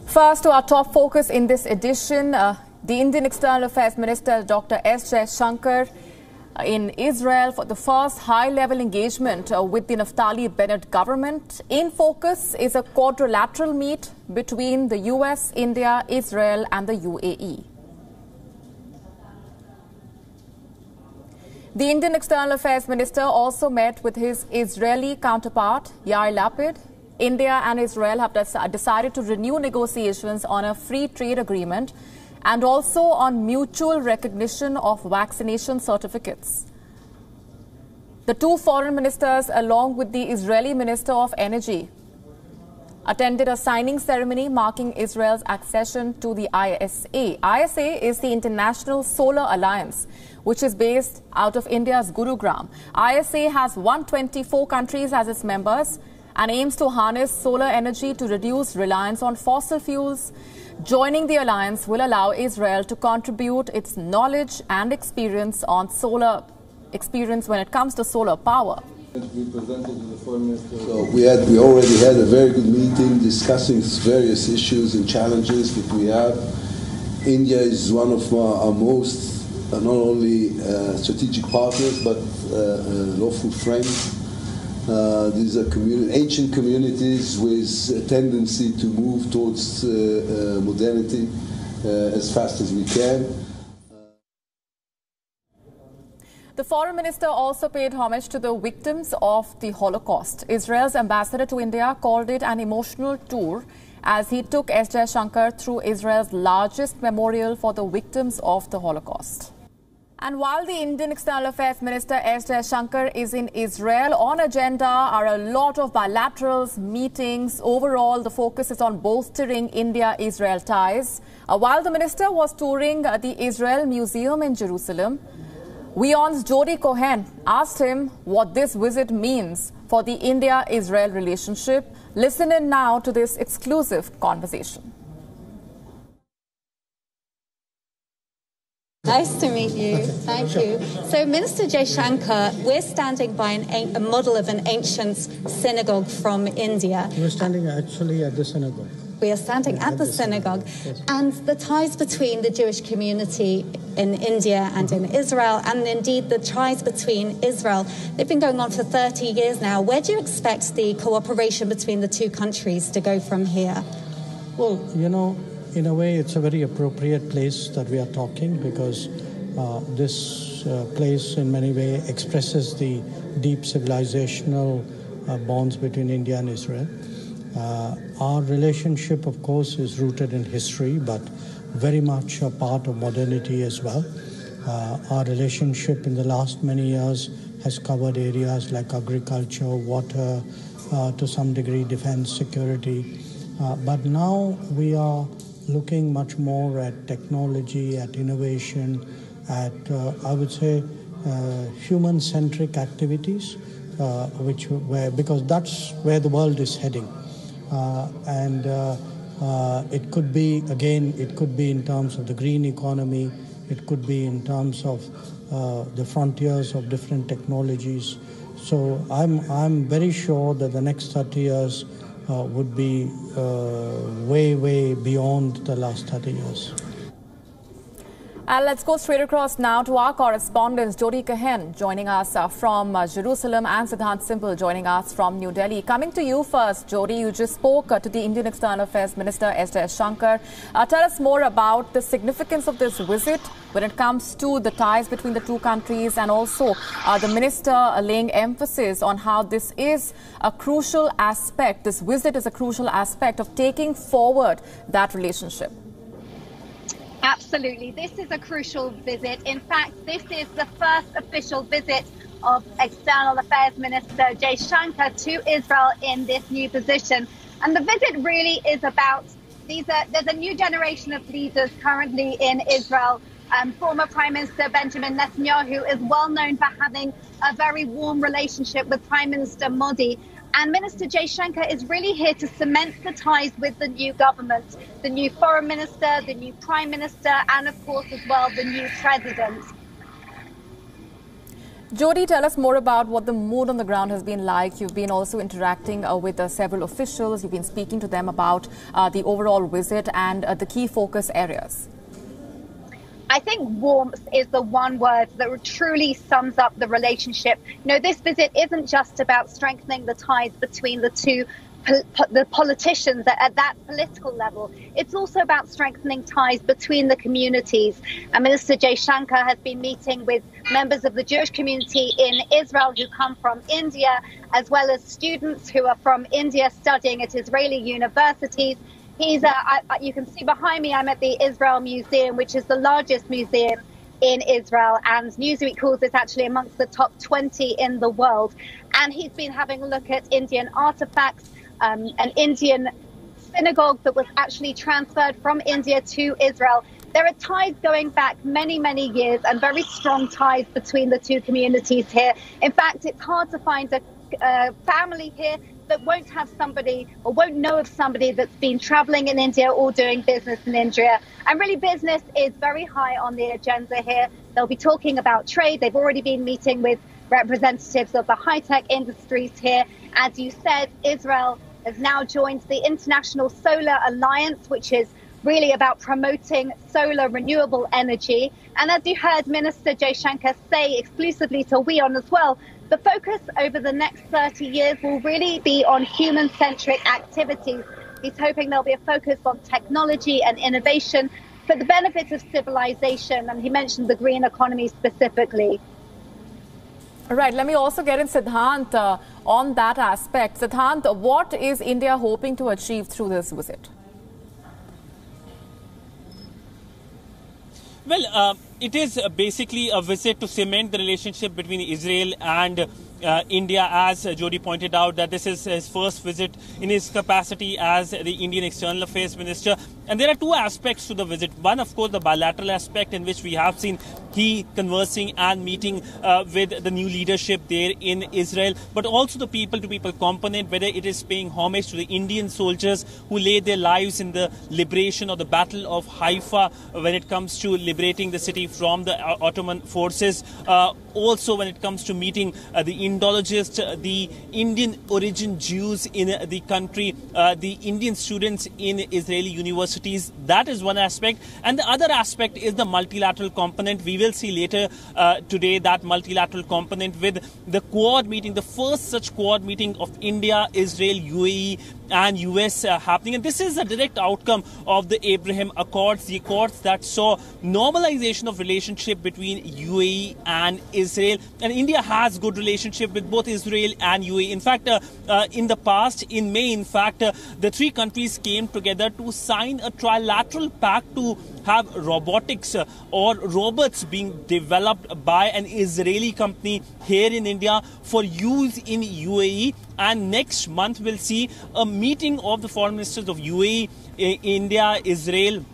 First, to our top focus in this edition, the Indian External Affairs Minister Dr. S. Jaishankar in Israel for the first high-level engagement with the Naftali Bennett government. In focus is a quadrilateral meet between the US, India, Israel and the UAE. The Indian External Affairs Minister also met with his Israeli counterpart, Yair Lapid. India and Israel have decided to renew negotiations on a free trade agreement and also on mutual recognition of vaccination certificates. The two foreign ministers, along with the Israeli Minister of Energy, attended a signing ceremony marking Israel's accession to the ISA. ISA is the International Solar Alliance, which is based out of India's Gurugram. ISA has 124 countries as its members and aims to harness solar energy to reduce reliance on fossil fuels. Joining the alliance will allow Israel to contribute its knowledge and experience when it comes to solar power. We presented to the Foreign Minister. So we already had a very good meeting discussing various issues and challenges that we have. India is one of our most not only strategic partners but lawful friends. These are ancient communities with a tendency to move towards modernity as fast as we can. The foreign minister also paid homage to the victims of the Holocaust. Israel's ambassador to India called it an emotional tour as he took S. Jaishankar through Israel's largest memorial for the victims of the Holocaust. And while the Indian External Affairs Minister S. Jaishankar is in Israel, on agenda are a lot of bilaterals, meetings. Overall, the focus is on bolstering India-Israel ties. While the minister was touring the Israel Museum in Jerusalem, WION's Jody Cohen asked him what this visit means for the India-Israel relationship. Listen in now to this exclusive conversation. Nice to meet you. Thank you. So, Minister Jaishankar, we're standing by a model of an ancient synagogue from India. We're standing actually at the synagogue. We are standing at the synagogue. Yes. And the ties between the Jewish community in India and in Israel, and indeed the ties between Israel, they've been going on for 30 years now. Where do you expect the cooperation between the two countries to go from here? Well, in a way, it's a very appropriate place that we are talking because this place in many ways expresses the deep civilizational bonds between India and Israel. Our relationship, of course, is rooted in history, but very much a part of modernity as well. Our relationship in the last many years has covered areas like agriculture, water, to some degree defense, security. But now we are looking much more at technology, at innovation, at, I would say, human-centric activities, because that's where the world is heading. It could be, again, it could be in terms of the green economy, it could be in terms of the frontiers of different technologies. So I'm very sure that the next 30 years would be way, way beyond the last 30 years. And let's go straight across now to our correspondents, Jody Cohen joining us from Jerusalem and Siddhant Simple joining us from New Delhi. Coming to you first, Jody, you just spoke to the Indian External Affairs Minister S. Jaishankar. Tell us more about the significance of this visit when it comes to the ties between the two countries, and also the minister laying emphasis on how this is a crucial aspect, this visit is a crucial aspect of taking forward that relationship. Absolutely. This is a crucial visit. In fact, this is the first official visit of External Affairs Minister Jaishankar to Israel in this new position. And the visit really is about there's a new generation of leaders currently in Israel. Former Prime Minister Benjamin Netanyahu is well known for having a very warm relationship with Prime Minister Modi. And Minister Jaishankar is really here to cement the ties with the new government, the new foreign minister, the new prime minister, and of course as well the new president. Jody, tell us more about what the mood on the ground has been like. You've been also interacting with several officials. You've been speaking to them about the overall visit and the key focus areas. I think warmth is the one word that truly sums up the relationship. This visit isn't just about strengthening the ties between the politicians at that political level. It's also about strengthening ties between the communities. And Minister Jaishankar has been meeting with members of the Jewish community in Israel who come from India, as well as students who are from India studying at Israeli universities. You can see behind me, I'm at the Israel Museum, which is the largest museum in Israel, and Newsweek calls this actually amongst the top 20 in the world. And he's been having a look at Indian artifacts, an Indian synagogue that was actually transferred from India to Israel. There are ties going back many, many years and very strong ties between the two communities here. In fact, it's hard to find a family here that won't have somebody or won't know of somebody that's been traveling in India or doing business in India. And really, business is very high on the agenda here. They'll be talking about trade. They've already been meeting with representatives of the high-tech industries here. As you said, Israel has now joined the International Solar Alliance, which is really about promoting solar renewable energy. And as you heard Minister Jaishankar say exclusively to WION as well, the focus over the next 30 years will really be on human-centric activities. He's hoping there'll be a focus on technology and innovation for the benefit of civilization. And he mentioned the green economy specifically. All right, let me also get in Siddhant on that aspect. Siddhant, what is India hoping to achieve through this visit? Well, it is basically a visit to cement the relationship between Israel and India, as Jody pointed out, that this is his first visit in his capacity as the Indian External Affairs Minister. And there are two aspects to the visit. One, of course, the bilateral aspect, in which we have seen he conversing and meeting with the new leadership there in Israel, but also the people-to-people component, whether it is paying homage to the Indian soldiers who laid their lives in the liberation or the Battle of Haifa when it comes to liberating the city from the Ottoman forces. Also, when it comes to meeting the Indologists, the Indian origin Jews in the country, the Indian students in Israeli universities. That is one aspect. And the other aspect is the multilateral component. We will see later today that multilateral component with the Quad meeting, the first such Quad meeting of India, Israel, UAE and US happening. And this is a direct outcome of the Abraham Accords, the accords that saw normalization of relationship between UAE and Israel. And India has good relationship with both Israel and UAE. In fact, in the past, in May, the three countries came together to sign a trilateral pact to have robotics or robots being developed by an Israeli company here in India for use in UAE. And next month, we'll see a meeting of the foreign ministers of UAE, India, Israel,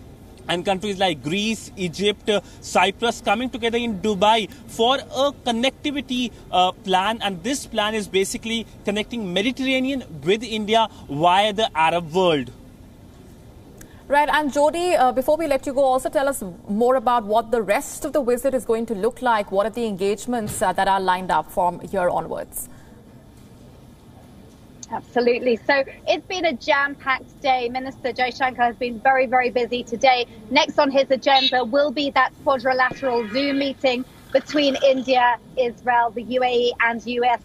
and countries like Greece, Egypt, Cyprus coming together in Dubai for a connectivity plan. And this plan is basically connecting Mediterranean with India via the Arab world. Right. And Jody, before we let you go, also tell us more about what the rest of the visit is going to look like. What are the engagements that are lined up from here onwards? Absolutely. So it's been a jam-packed day. Minister Jaishankar has been very, very busy today. Next on his agenda will be that quadrilateral Zoom meeting between India, Israel, the UAE and US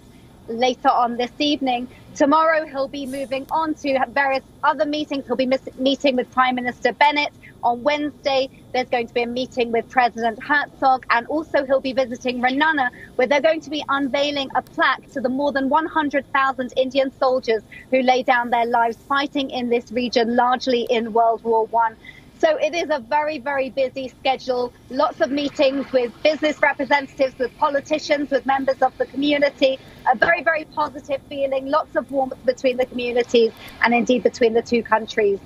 later on this evening. Tomorrow he'll be moving on to various other meetings. He'll be meeting with Prime Minister Bennett. On Wednesday, there's going to be a meeting with President Herzog, and also he'll be visiting Ra'anana, where they're going to be unveiling a plaque to the more than 100,000 Indian soldiers who lay down their lives fighting in this region, largely in World War I. So it is a very, very busy schedule. Lots of meetings with business representatives, with politicians, with members of the community. A very, very positive feeling. Lots of warmth between the communities and indeed between the two countries.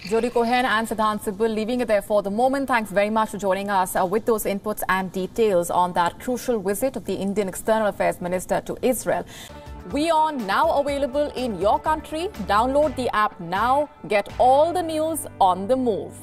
Jody Cohen and Siddhant Sibal leaving it there for the moment. Thanks very much for joining us with those inputs and details on that crucial visit of the Indian External Affairs Minister to Israel. WION now available in your country. Download the app now. Get all the news on the move.